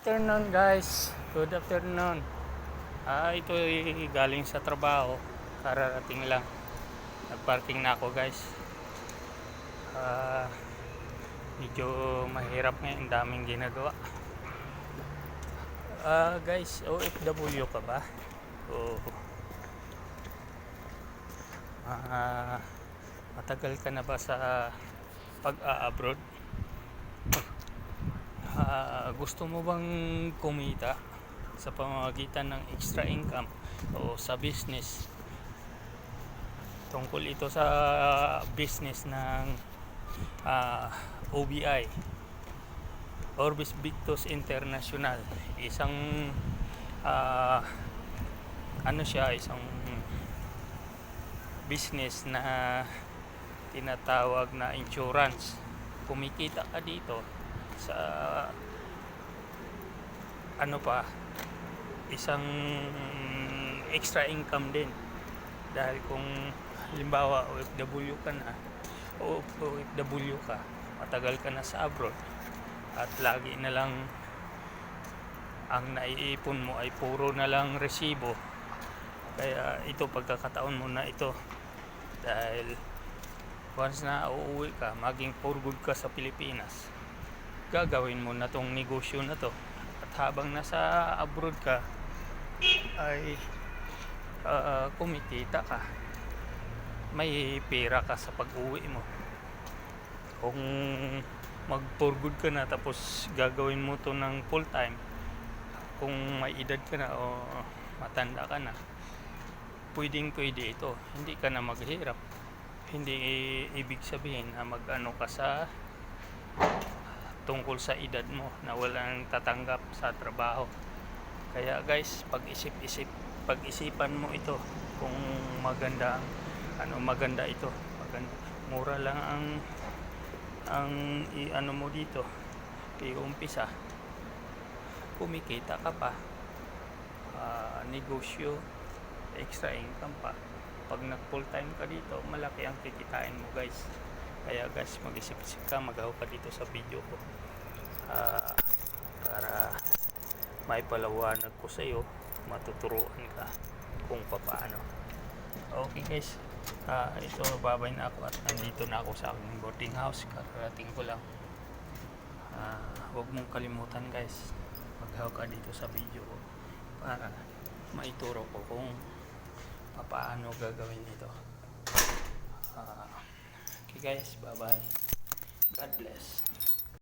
Afternoon guys, good afternoon. Ito ay galing sa trabaho, kararating lang. Nagparking na ako guys. Ah, Medyo mahirap ngayon, daming ginagawa. Guys, OFW ka ba? O matagal ka na ba sa pag-a-abroad? Gusto mo bang kumita sa pamamagitan ng extra income o sa business? Tungkol ito sa business ng OBI, Orbis Victus International. Isang isang business na tinatawag na insurance. Kumikita ka dito sa isang extra income din, dahil kung halimbawa OFW ka na o OFW ka, matagal ka na sa abroad at lagi na lang ang naiipon mo ay puro na lang resibo, kaya ito pagkakataon mo na ito, dahil once na uuwi ka, maging for good ka sa Pilipinas, gagawin mo na tong negosyo na to, at habang nasa abroad ka ay kumikita ka, may pera ka sa pag-uwi mo. Kung mag for good ka na tapos gagawin mo to ng full time, kung may edad ka na o matanda ka na, pwedeng pwede ito, hindi ka na maghirap. Hindi ibig sabihin na mag-ano ka sa tungkol sa edad mo na walang tatanggap sa trabaho. Kaya guys, pag-isipan mo ito kung maganda ito. Mura lang ang mo dito. Iumpisa, kumikita ka pa, negosyo, extra income pa. Pag nag full time ka dito, malaki ang kikitain mo guys. Kaya guys, mag-isip-isip ka, mag-ahaw ka dito sa video ko, para may palawanag ko sa iyo, matuturuan ka kung paano. Okay guys, ito babay na ako at nandito na ako sa aking boarding house, kararating ko lang. Huwag mong kalimutan guys, mag-ahaw ka dito sa video ko para maituro ko kung paano gagawin ito. Okay guys, bye bye, God bless.